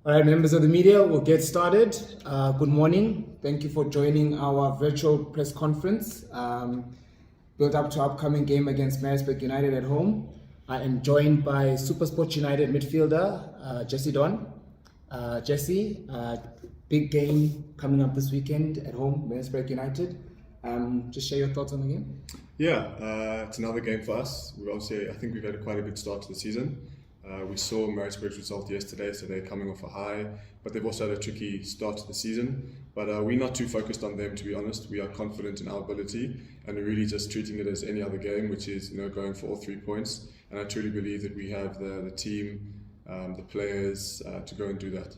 All right, members of the media, we'll get started. Good morning. Thank you for joining our virtual press conference, built up to upcoming game against Maritzburg United at home. I am joined by SuperSport United midfielder Jesse Don. Jesse, big game coming up this weekend at home, Maritzburg United. Just share your thoughts on the game. Yeah, it's another game for us. I think we've had quite a good start to the season. We saw Maritzburg's result yesterday, so they're coming off a high, but they've also had a tricky start to the season. But we're not too focused on them, to be honest. We are confident in our ability, and we're really just treating it as any other game, which is going for all 3 points. And I truly believe that we have the team, the players to go and do that.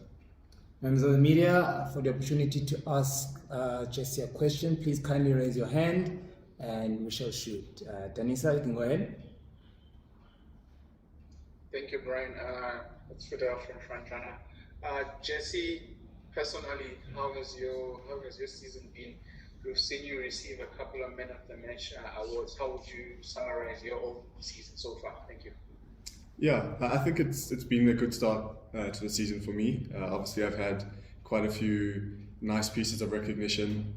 Members of the media, for the opportunity to ask Jesse a question, please kindly raise your hand, and we shall shoot. Danisa, you can go ahead. Thank you, Brian. It's Fidel from Frontrunner. Jesse, personally, how has your season been? We've seen you receive a couple of men of the match awards. How would you summarize your own season so far? Thank you. Yeah, I think it's been a good start to the season for me. Obviously, I've had quite a few nice pieces of recognition,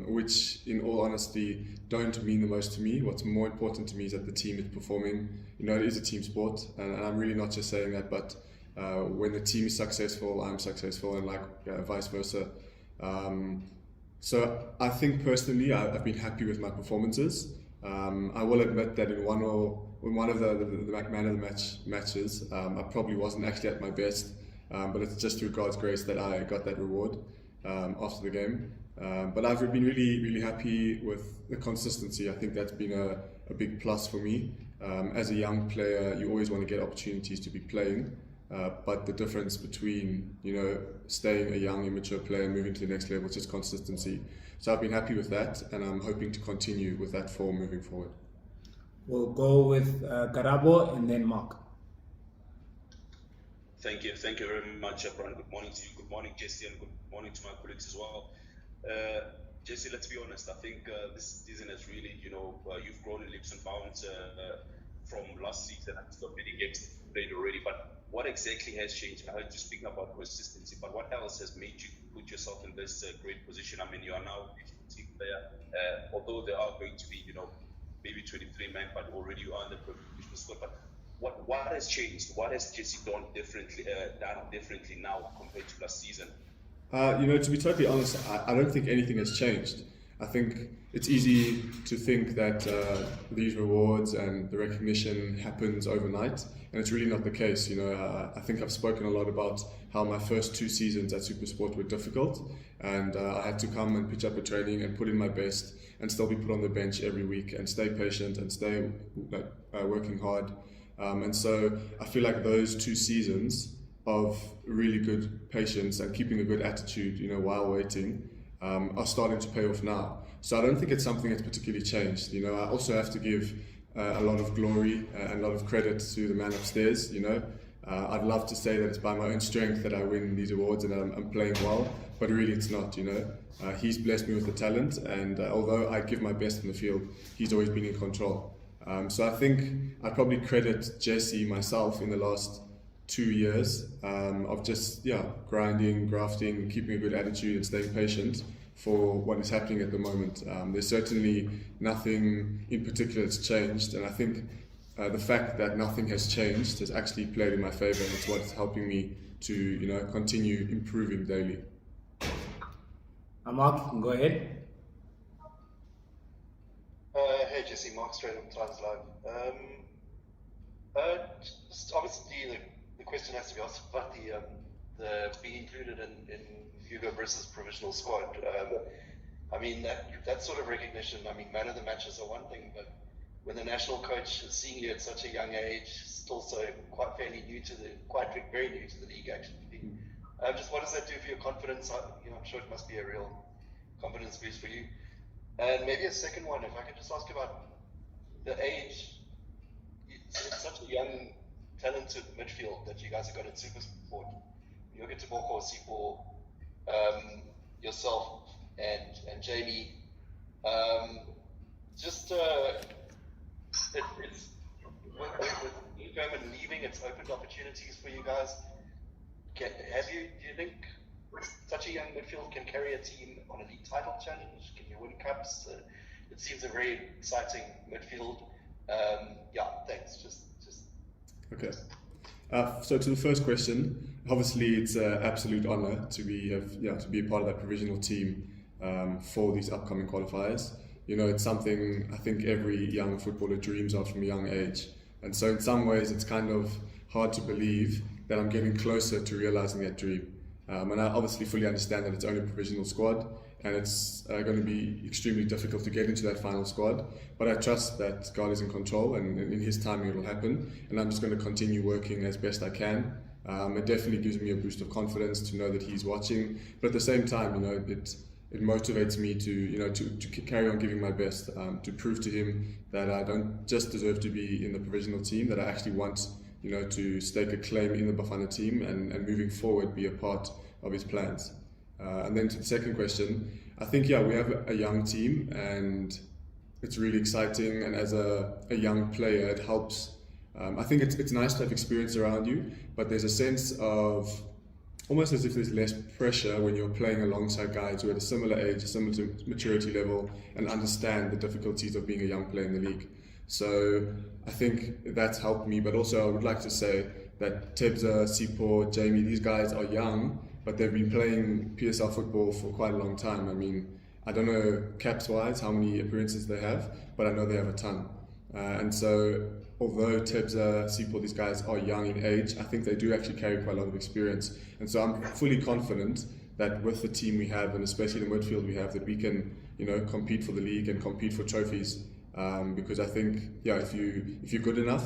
which, in all honesty, don't mean the most to me. What's more important to me is that the team is performing. It is a team sport, and I'm really not just saying that, but when the team is successful, I'm successful, and vice versa. So I think personally, I've been happy with my performances. I will admit that in one of the man of the matches, I probably wasn't actually at my best, but it's just through God's grace that I got that reward after the game. But I've been really, really happy with the consistency. I think that's been a big plus for me. As a young player, you always want to get opportunities to be playing, but the difference between staying a young, immature player and moving to the next level is just consistency. So I've been happy with that, and I'm hoping to continue with that form moving forward. We'll go with Garabo and then Mark. Thank you very much, Brian. Good morning to you. Good morning, Jesse, and good morning to my colleagues as well. Jesse, let's be honest. I think this season has really, you've grown in leaps and bounds from last season. I've got many games played already. But what exactly has changed? I heard you speaking about consistency, but what else has made you put yourself in this great position? I mean, you are now a team player. Although there are going to be, maybe 23 men, but already you are in the professional squad. But what has changed? What has Jesse done differently now compared to last season? To be totally honest, I don't think anything has changed. I think it's easy to think that these rewards and the recognition happens overnight, and it's really not the case. I think I've spoken a lot about how my first 2 seasons at SuperSport were difficult, and I had to come and pitch up a training and put in my best and still be put on the bench every week and stay patient and stay working hard. And so I feel like those 2 seasons of really good patience and keeping a good attitude, while waiting, are starting to pay off now. So I don't think it's something that's particularly changed. I also have to give a lot of glory and a lot of credit to the man upstairs. I'd love to say that it's by my own strength that I win these awards and I'm playing well, but really it's not. He's blessed me with the talent, and although I give my best in the field, he's always been in control. So I think I probably credit Jesse myself in the last 2 years of just grinding, grafting, keeping a good attitude and staying patient for what is happening at the moment. There's certainly nothing in particular that's changed, and I think the fact that nothing has changed has actually played in my favor, and it's what's helping me to continue improving daily. Mark, you can go ahead. Hey Jesse, Mark straight on Times Live. Just obviously the question has to be asked about the being included in Hugo Briss's provisional squad. I mean that sort of recognition. I mean, man of the matches are one thing, but when the national coach is seeing you at such a young age, still so very new to the league actually. Just what does that do for your confidence? I'm sure it must be a real confidence boost for you. And maybe a second one, if I could just ask about the age. It's such a young, talented midfield that you guys have got at SuperSport. You look at Teboko, Sipo, yourself, and Jamie. It's with Newcomb leaving, it's opened opportunities for you guys. Do you think such a young midfield can carry a team on a league title challenge? Can you win cups? It seems a very exciting midfield. Thanks. Just. Okay. So to the first question, obviously it's an absolute honour to be a part of that provisional team for these upcoming qualifiers. You know, it's something I think every young footballer dreams of from a young age. And so in some ways it's kind of hard to believe that I'm getting closer to realising that dream. And I obviously fully understand that it's only a provisional squad and it's going to be extremely difficult to get into that final squad. But I trust that God is in control and in His timing it will happen. And I'm just going to continue working as best I can. It definitely gives me a boost of confidence to know that He's watching. But at the same time, you know, it motivates me to carry on giving my best, to prove to Him that I don't just deserve to be in the provisional team, that I actually want, you know, to stake a claim in the Bafana team and moving forward be a part of His plans. And then to the second question, I think, we have a young team and it's really exciting. And as a young player, it helps. I think it's nice to have experience around you, but there's a sense of almost as if there's less pressure when you're playing alongside guys who are at a similar age, a similar maturity level, and understand the difficulties of being a young player in the league. So I think that's helped me, but also I would like to say that Tebza, Sipho, Jamie, these guys are young, but they've been playing PSL football for quite a long time. I mean, I don't know caps-wise how many appearances they have, but I know they have a ton. And so although Tebza, Sipho, these guys are young in age, I think they do actually carry quite a lot of experience. And so I'm fully confident that with the team we have, and especially the midfield we have, that we can, you know, compete for the league and compete for trophies. Because I think, if you're good enough,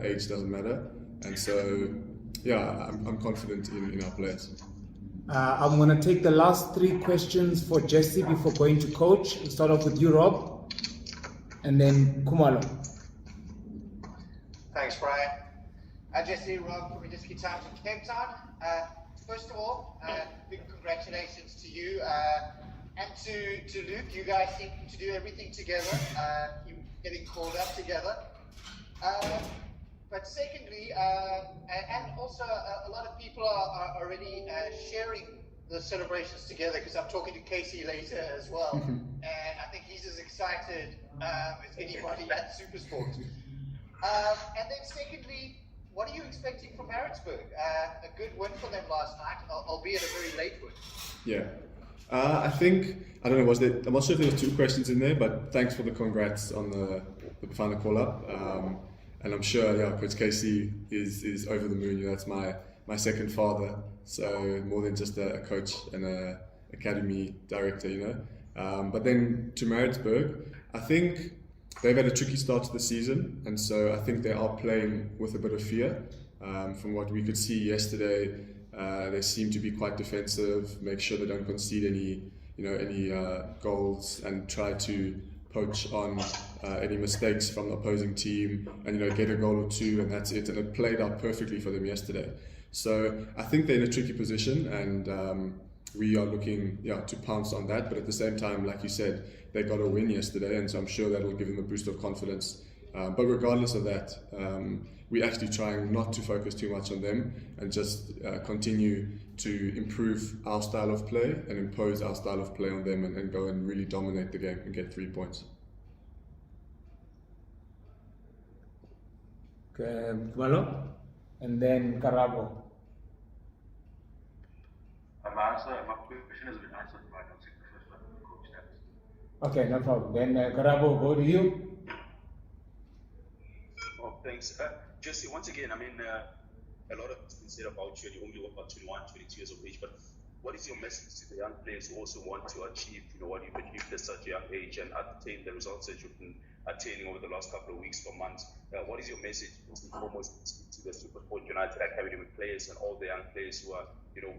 age doesn't matter. And so, I'm confident in our players. I'm going to take the last 3 questions for Jesse before going to coach. We'll start off with you, Rob, and then Kumalo. Thanks, Brian. Jesse, Rob, from Disky Times in Cape Town. First of all, big congratulations to you and to Luke. You guys seem to do everything together. You're getting called up together. But secondly, and also a lot of people are already sharing the celebrations together, because I'm talking to Casey later as well. And I think he's as excited as anybody at SuperSport. And then secondly, what are you expecting from Maritzburg? A good win for them last night, albeit a very late win. Yeah. I think, I don't know, I'm not sure if there was 2 questions in there, but thanks for the congrats on the final call-up. And I'm sure, Coach Casey is over the moon. That's my second father, so more than just a coach and a academy director, But then to Maritzburg, I think they've had a tricky start to the season, and so I think they are playing with a bit of fear. From what we could see yesterday, they seem to be quite defensive, make sure they don't concede any goals, and try to poach on any mistakes from the opposing team, and get a goal or 2, and that's it. And it played out perfectly for them yesterday. So I think they're in a tricky position, and we are looking to pounce on that. But at the same time, like you said, they got a win yesterday, and so I'm sure that will give them a boost of confidence. But regardless of that, we're actually trying not to focus too much on them and just continue to improve our style of play and impose our style of play on them, and go and really dominate the game and get 3 points. Okay, Kumalo, and then Karabo. My question has been answered by the first one, Coach Davis. Okay, no problem. Then Karabo, go to you. Oh, thanks. Jesse, once again, I mean, a lot has been said about you, and you're only about 21, 22 years of age, but what is your message to the young players who also want to achieve, what you've achieved at such a young age and attain the results that you've been attaining over the last couple of weeks or months? What is your message, first and foremost, to the SuperSport United Academy players and all the young players who are,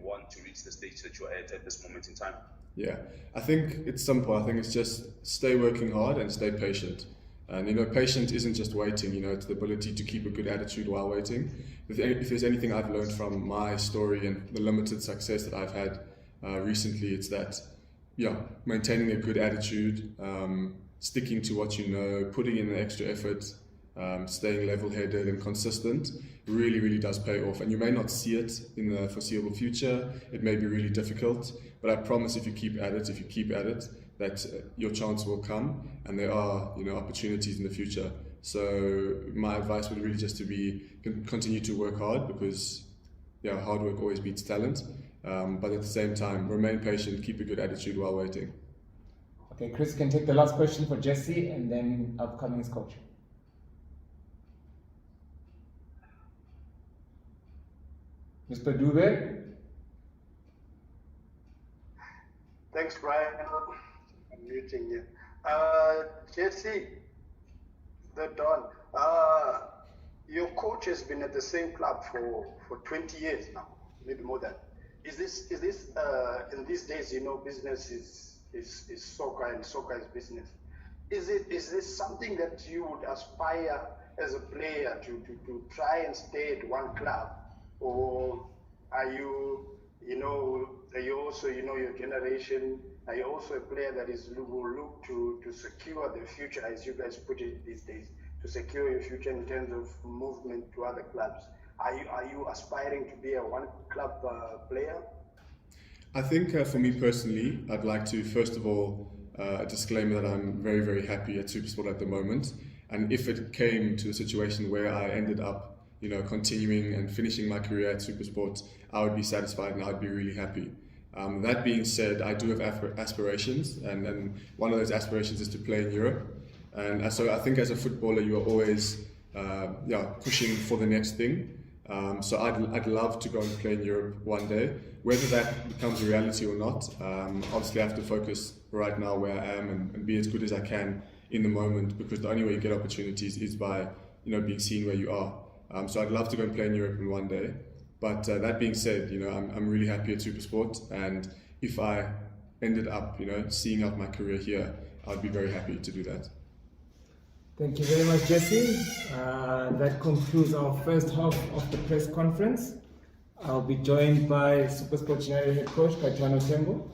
want to reach the stage that you're at this moment in time? Yeah, I think it's simple. I think it's just stay working hard and stay patient. And patience isn't just waiting, it's the ability to keep a good attitude while waiting. If there's anything I've learned from my story and the limited success that I've had recently, it's that, maintaining a good attitude, sticking to what you know, putting in the extra effort, staying level-headed and consistent really does pay off. And you may not see it in the foreseeable future. It may be really difficult, but I promise if you keep at it, that your chance will come, and there are opportunities in the future. So my advice would really just to be continue to work hard, because hard work always beats talent. But at the same time, remain patient, keep a good attitude while waiting. Okay, Chris can take the last question for Jesse, and then upcoming's coach. Mr. Dube. Thanks, Brian. I'm muting you. Jesse, the Don, your coach has been at the same club for 20 years now, maybe more than. Is this in these days, business is soccer, and soccer is business. Is this something that you would aspire as a player to try and stay at one club, or are you also your generation? Are you also a player that will look to secure the future, as you guys put it these days, to secure your future in terms of movement to other clubs? Are you aspiring to be a one club player? I think for me personally, I'd like to first of all a disclaimer that I'm very happy at SuperSport at the moment, and if it came to a situation where I ended up continuing and finishing my career at SuperSport, I would be satisfied and I'd be really happy. That being said, I do have aspirations, and one of those aspirations is to play in Europe. And so I think as a footballer, you are always pushing for the next thing. So I'd love to go and play in Europe one day. Whether that becomes a reality or not, obviously I have to focus right now where I am and be as good as I can in the moment, because the only way you get opportunities is by being seen where you are. So I'd love to go and play in Europe in one day. But that being said, I'm really happy at SuperSport, and if I ended up, seeing out my career here, I'd be very happy to do that. Thank you very much, Jesse. That concludes our first half of the press conference. I'll be joined by SuperSport United head coach Kaitano Tembo.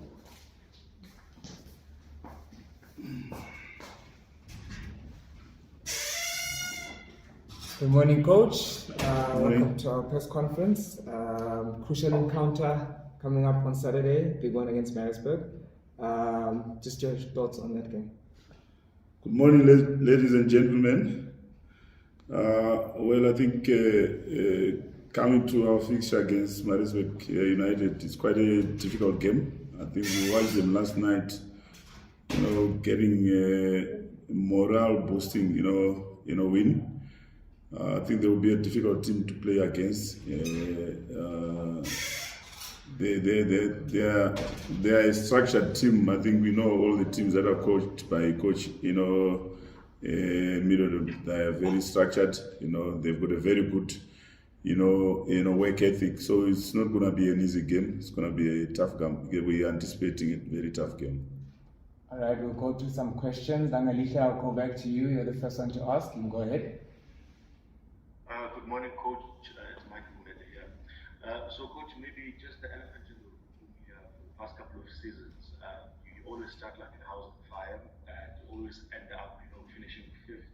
Good morning, coach. Welcome to our press conference. Crucial encounter coming up on Saturday, big one against Maritzburg. Just your thoughts on that game. Good morning, ladies and gentlemen. Well, I think coming to our fixture against Maritzburg United is quite a difficult game. I think we watched them last night, getting morale boosting, win. I think they will be a difficult team to play against. They are a structured team. I think we know all the teams that are coached by Coach, Middleton. They are very structured. They've got a very good, work ethic. So it's not going to be an easy game. It's going to be a tough game. We are anticipating a very tough game. All right, we'll go through some questions. Angelica, I'll go back to you. You're the first one to ask. You can go ahead. Good morning, Coach. It's Michael Mete here. So, Coach, maybe just the elephant in the room here for the past couple of seasons. You always start like a house on fire, and you always end up, finishing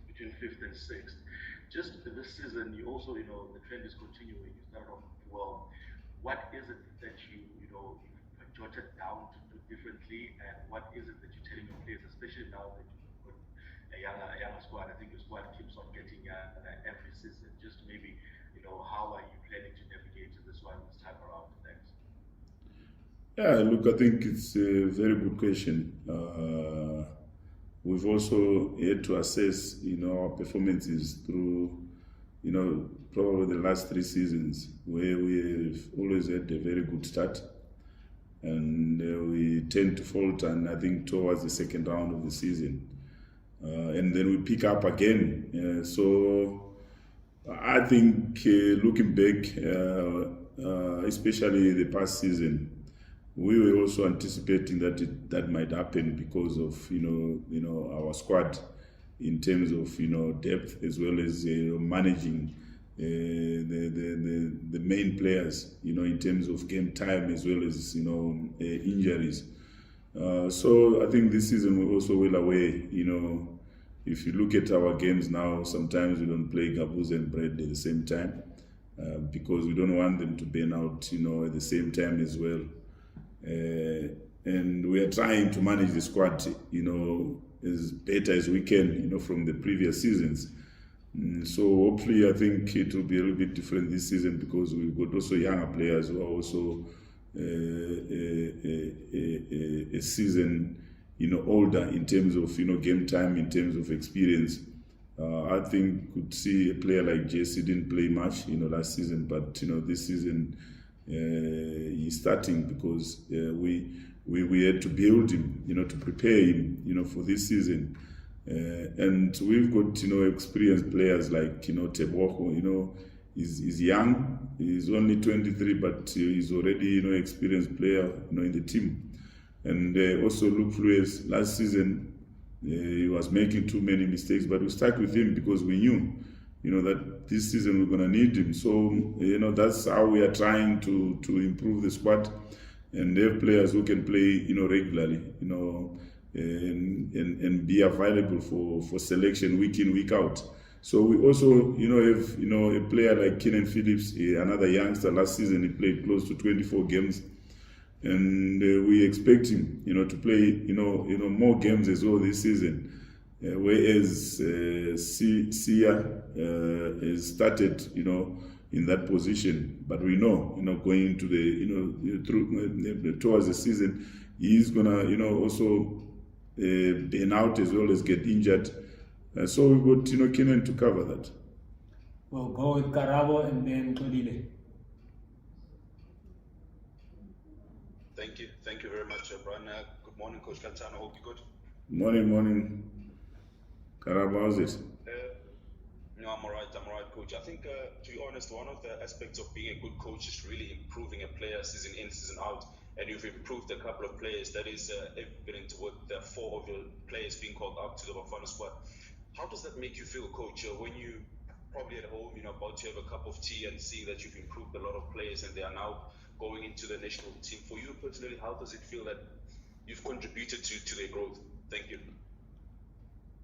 between fifth and sixth. Just this season, you also, the trend is continuing. You started off well. What is it that you've jotted down to do differently, and what is it that you're telling your players, especially now that you've got a younger squad? I think your squad keeps on getting every season. Just maybe, how are you planning to navigate this one this time around? Thanks. Yeah, look, I think it's a very good question. We've also had to assess, our performances through, probably the last 3 seasons, where we've always had a very good start, and we tend to falter, and I think towards the second round of the season, and then we pick up again. So I think looking back, especially the past season, we were also anticipating that might happen because of our squad in terms of depth, as well as managing the main players in terms of game time, as well as injuries. So I think this season we're also well aware if you look at our games now, sometimes we don't play Gabuz and Bread at the same time because we don't want them to burn out, at the same time as well. And we are trying to manage the squad, as better as we can, from the previous seasons. So hopefully, I think it will be a little bit different this season because we've got also younger players who are also a season, older in terms of game time, in terms of experience. I think could see a player like Jesse didn't play much, last season, but this season he's starting because we had to build him, to prepare him, for this season. And we've got, experienced players like, Teboho, he's young, he's only 23, but he's already, experienced player, in the team. And also Luke Flores, last season, he was making too many mistakes, but we stuck with him because we knew, that this season we're going to need him. So, that's how we are trying to improve the squad and have players who can play, regularly, and be available for selection week in, week out. So we also, have, a player like Kenan Phillips, another youngster. Last season he played close to 24 games, and we expect him, to play, more games as well this season. Whereas Sia has started, in that position, but we know, going into the, towards the season, he's gonna, also burn out as well as get injured. So we've got, Kenan to cover that. We'll go with Karabo and then Kolile. Thank you very much, Brian. Good morning, Coach Kantana. Hope you're good. Morning. Karabo, how's it? No, I'm alright, Coach. I think, to be honest, one of the aspects of being a good coach is really improving a player season in, season out. And you've improved a couple of players. That is evident with the 4 of your players being called up to the Bafana squad. How does that make you feel, Coach, when you probably at home, about to have a cup of tea and seeing that you've improved a lot of players and they are now going into the national team? For you personally, how does it feel that you've contributed to their growth? Thank you.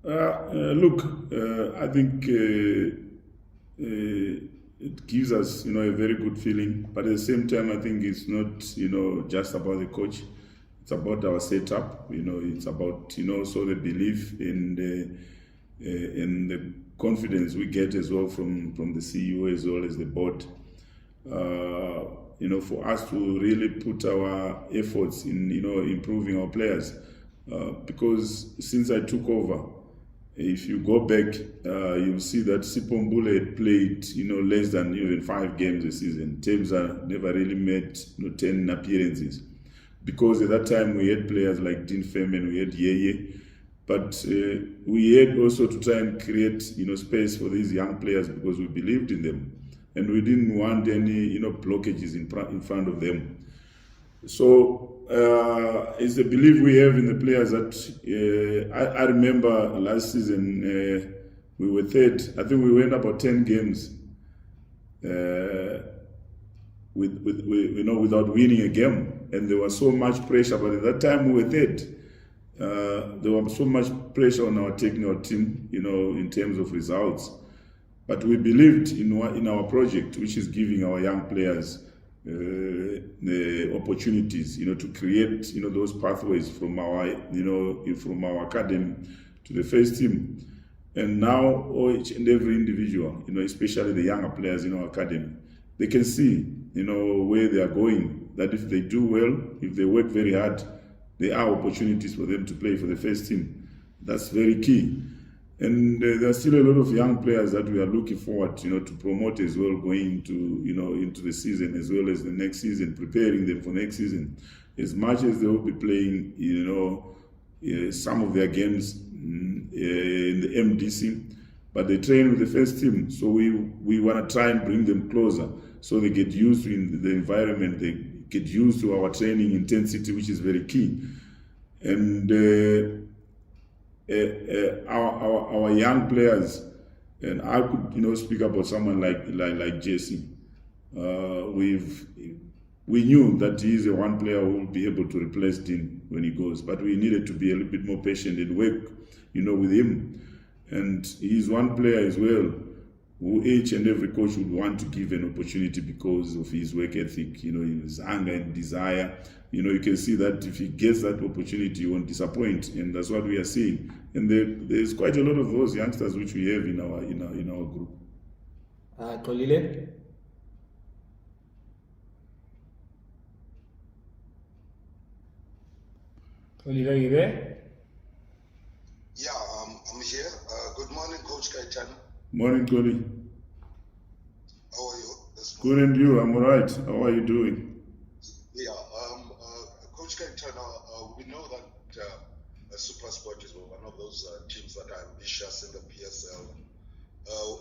Look, I think it gives us, a very good feeling. But at the same time, I think it's not, just about the coach. It's about our setup. It's about, so the belief in the confidence we get as well from the CEO as well as the board. For us to really put our efforts in, improving our players. Because since I took over, if you go back, you'll see that Sipombule had played, less than even 5 games a season. Tebza never really made 10 appearances. Because at that time we had players like Dean Femen, we had Yeye. But we had also to try and create, space for these young players because we believed in them. And we didn't want any, blockages in front of them. So it's the belief we have in the players that I remember last season we were third. I think we went about 10 games without winning a game, and there was so much pressure. But at that time we were third. There was so much pressure on our technical team, in terms of results. But we believed in our project, which is giving our young players the opportunities, to create, those pathways from our academy to the first team. And now each and every individual, especially the younger players in our academy, they can see, where they are going, that if they do well, if they work very hard, there are opportunities for them to play for the first team. That's very key. And there are still a lot of young players that we are looking forward, to promote as well, going into the season as well as the next season, preparing them for next season. As much as they will be playing, some of their games in the MDC, but they train with the first team. So we want to try and bring them closer, so they get used to the environment, they get used to our training intensity, which is very key. And our young players, and I could speak about someone like Jesse. We knew that he is a one player who will be able to replace Dean when he goes, but we needed to be a little bit more patient and work, with him. And he's one player as well who each and every coach would want to give an opportunity because of his work ethic, his hunger and desire. You can see that if he gets that opportunity, he won't disappoint, and that's what we are seeing. And there's quite a lot of those youngsters which we have in our group. Kolile? Kolile, are you there? Yeah, I'm here. Good morning, Coach Kaitan. Morning, Koli. How are you? Good, and you? I'm alright. How are you doing? Yeah, Coach Kaitan, we know that SuperSport is one of those teams that are ambitious in the PSL.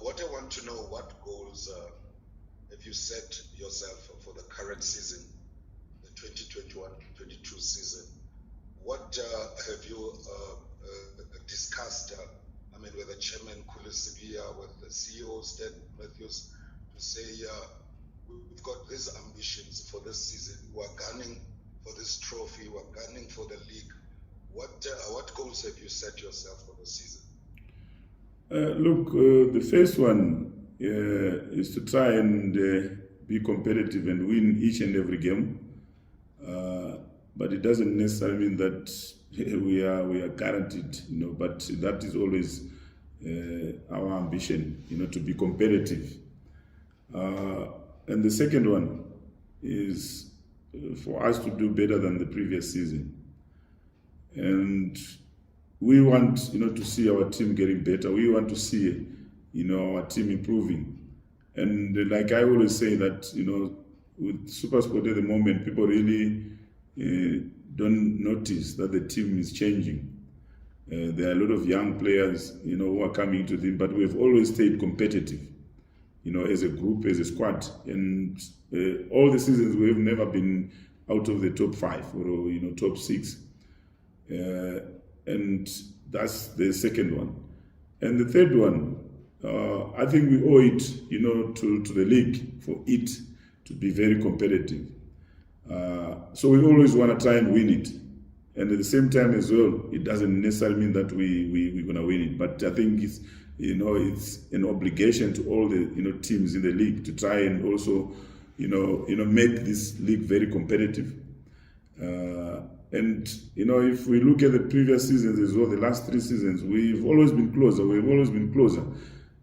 What I want to know, what goals have you set yourself for the current season, the 2021-22 season? What have you discussed, with the chairman, Kulisibia, with the CEO, Stan Matthews, to say we've got these ambitions for this season, we're gunning for this trophy, we're gunning for the league. What goals have you set yourself for the season? Look, the first one is to try and be competitive and win each and every game. But it doesn't necessarily mean that we are guaranteed, but that is always our ambition, to be competitive. And the second one is for us to do better than the previous season. And we want, to see our team getting better. We want to see, our team improving. And like I always say that, with SuperSport at the moment, people really don't notice that the team is changing. There are a lot of young players, who are coming to them, but we've always stayed competitive, as a group, as a squad. And all the seasons we've never been out of the top 5 or, top 6. And that's the second one. And the third one, I think we owe it, to the league for it to be very competitive. So we always want to try and win it. And at the same time as well, it doesn't necessarily mean that we're going to win it. But I think it's, it's an obligation to all the, teams in the league to try and also, make this league very competitive. And, if we look at the previous seasons as well, the last 3 seasons, we've always been closer.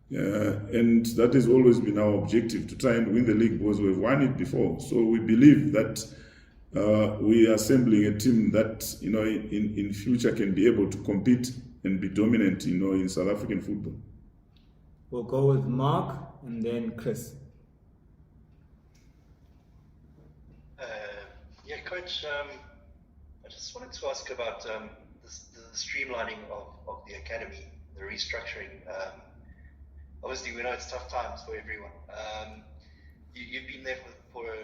And that has always been our objective, to try and win the league, because we've won it before. So we believe that we are assembling a team that, in future can be able to compete and be dominant, in South African football. We'll go with Mark and then Chris. Coach, I just wanted to ask about the streamlining of the academy, the restructuring. Obviously, we know it's tough times for everyone. You've been there for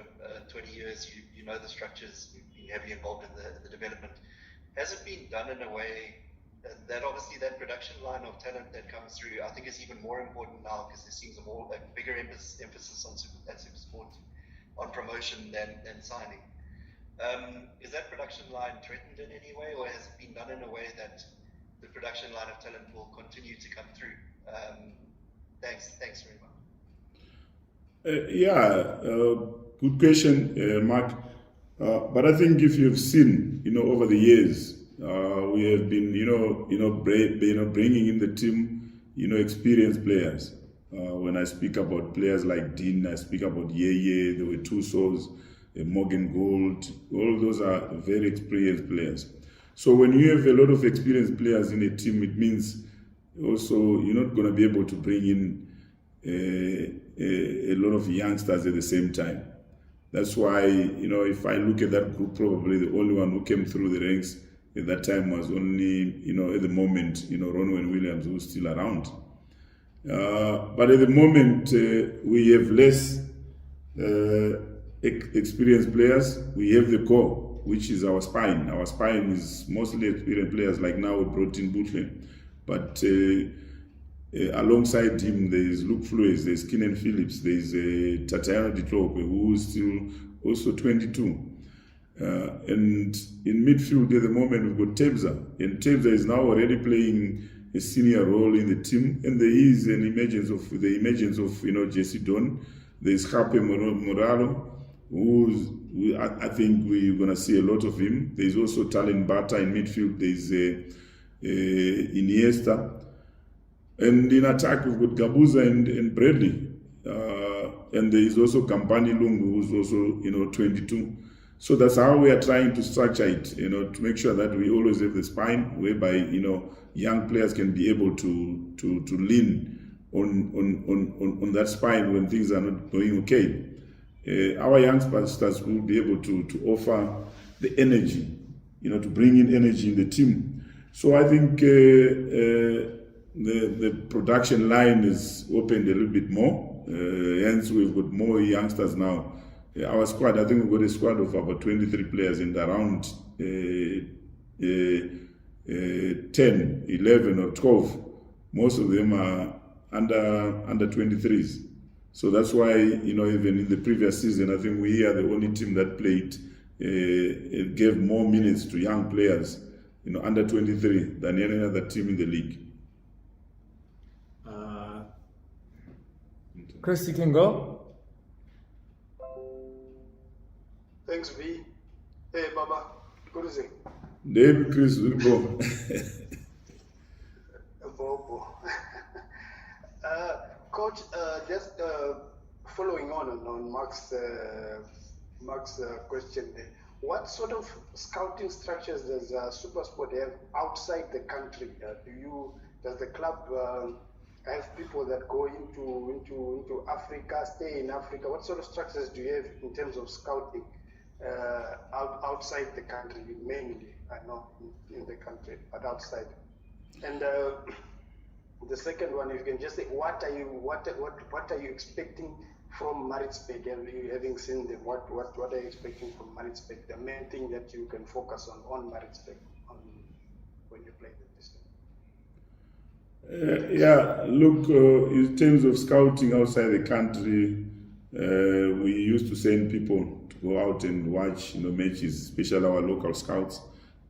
20 years. You know the structures. You've been heavily involved in the development. Has it been done in a way that obviously that production line of talent that comes through, I think, is even more important now, because there seems a bigger emphasis on SuperSport, on promotion than signing. Is that production line threatened in any way, or has it been done in a way that the production line of talent will continue to come through? Thanks very much. Good question, Mark. But I think if you've seen, over the years, we have been, bringing in the team, experienced players. When I speak about players like Dean, I speak about Yeye, there were two Souls, Morgan Gold. All those are very experienced players. So when you have a lot of experienced players in a team, it means also you're not going to be able to bring in a lot of youngsters at the same time. That's why, if I look at that group, probably the only one who came through the ranks at that time was only, at the moment, Ronwen Williams, who's still around. But at the moment, we have less experienced players. We have the core, which is our spine. Our spine is mostly experienced players. Like now we brought in Butler. But alongside him, there's Luke Flores, there's Keenan Phillips, there's Tatiana Ditlokwe, who is still also 22. And in midfield at the moment, we've got Tebza. And Tebza is now already playing a senior role in the team, and there is an emergence of Jesse Don. There's Hape Moralo, who I think we're going to see a lot of him. There's also Talent Bata in midfield. There's Iniesta, and in attack we've got Gabuza and Bradley, and there is also Kampani Lungu, who's also 22. So that's how we are trying to structure it, to make sure that we always have the spine whereby young players can be able to lean on that spine when things are not going okay. Our youngsters will be able to offer the energy, to bring in energy in the team. So I think the production line is opened a little bit more. Hence, we've got more youngsters now. Our squad, I think we've got a squad of about 23 players, and around 10, 11 or 12. Most of them are under 23s. So that's why, even in the previous season, I think we are the only team that played, gave more minutes to young players, under 23 than any other team in the league. Chris, you can go. Thanks, V. Hey, Baba. Good to see you. David, Chris, will go. Bobo. Coach, just following on Mark's question there. What sort of scouting structures does SuperSport have outside the country? Does the club have people that go into Africa, stay in Africa? What sort of structures do you have in terms of scouting outside the country, mainly? I know in the country, but outside. And the second one, if you can just say, what are you expecting from Maritzburg? Having seen them, what are you expecting from Maritzburg? The main thing that you can focus on Maritzburg when you play them this time. Look, in terms of scouting outside the country, we used to send people to go out and watch matches, especially our local scouts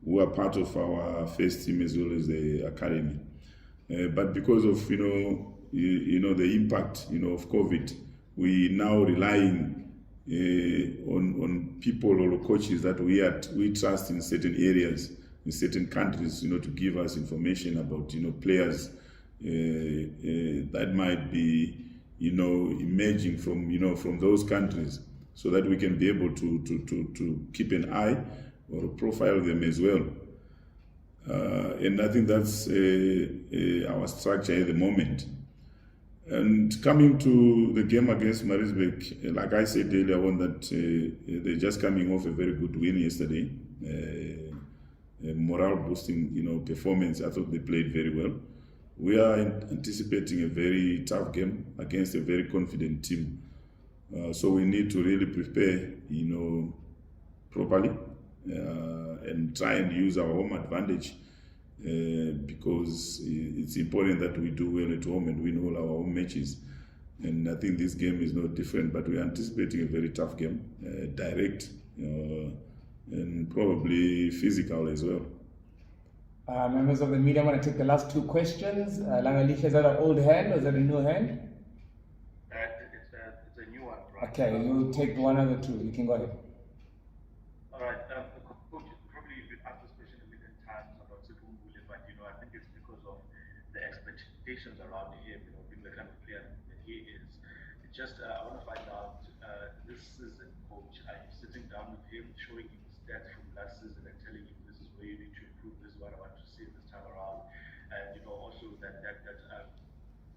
who are part of our first team as well as the academy. But because of the impact of COVID, we now relying on people or coaches that we trust in certain areas, in certain countries, to give us information about players that might be emerging from those countries, so that we can be able to keep an eye or profile them as well. And I think that's our structure at the moment. And coming to the game against Maritzburg, like I said earlier on, that they're just coming off a very good win yesterday, a morale-boosting performance. I thought they played very well. We are anticipating a very tough game against a very confident team. So we need to really prepare, properly and try and use our home advantage because it's important that we do well at home and win all our home matches. And I think this game is no different, but we're anticipating a very tough game, direct and probably physical as well. Members of the media, I'm going to take the last two questions. Langalisha, is that an old hand or is that a new hand? It's a new one, right? Okay, you take one of the two. You can go ahead. All right. Coach, probably you've been asked this question a million times about Sepumbule, but I think it's because of the expectations around him, being the kind of player that he is. It's just, I want to find out, this season, Coach, are you sitting down with him, showing him stats from last season and telling him this is where you need to improve, this is what I want to see this time around? And, also that I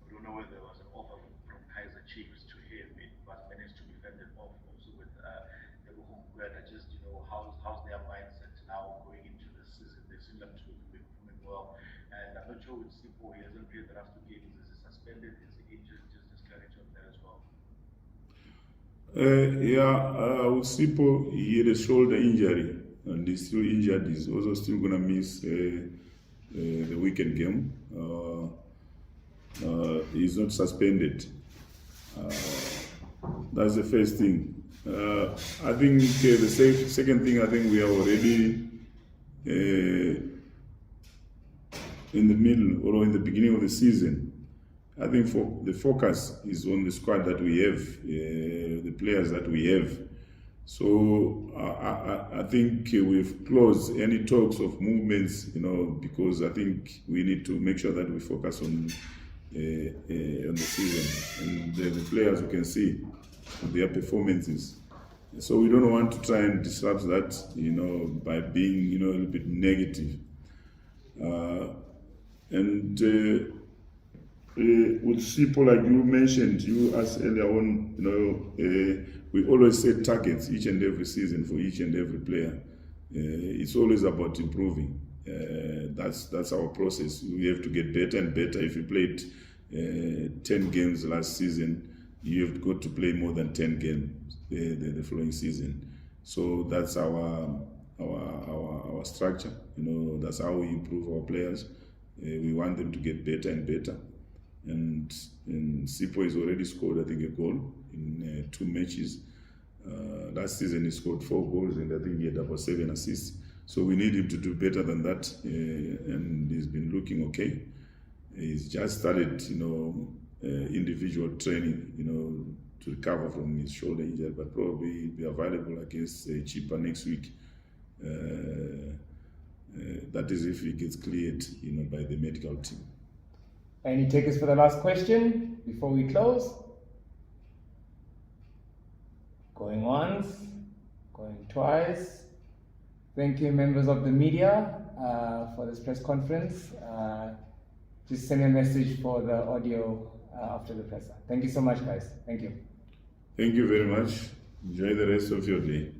don't know whether there was an offer from Kaiser Chiefs to him, but managed to be fended off also with the Buhumbueta. Just, how's their mindset now going into this season? They seem like to be performing well. And I'm not sure with Sipo, he hasn't played the last two games. Is he suspended? Is he injured? Just clarity on that as well. With Sipo, he had a shoulder injury and he's still injured. He's also still going to miss the weekend game. He's not suspended. That's the first thing. I think the second thing, I think we are already in the middle or in the beginning of the seaon, I think the focus is on the squad that we have, the players that we have. So I think we've closed any talks of movements, because I think we need to make sure that we focus on the season and the players, you can see their performances. So we don't want to try and disrupt that, by being, a little bit negative. With SuperSport, like you mentioned, you asked earlier on, we always set targets each and every season for each and every player. It's always about improving. That's our process. We have to get better and better. If you played 10 games last season, you have got to play more than 10 games the following season. So that's our structure. That's how we improve our players. We want them to get better and better. And Sipo has already scored, I think, a goal in 2 matches. Last season he scored 4 goals, and I think he had about 7 assists. So we need him to do better than that, and he's been looking okay. He's just started, individual training, to recover from his shoulder injury, but probably he'll be available against Chipa next week. That is if he gets cleared, by the medical team. Any takers for the last question before we close? Going once, going twice. Thank you, members of the media, for this press conference. Just send a message for the audio after the presser. Thank you so much, guys. Thank you. Thank you very much. Enjoy the rest of your day.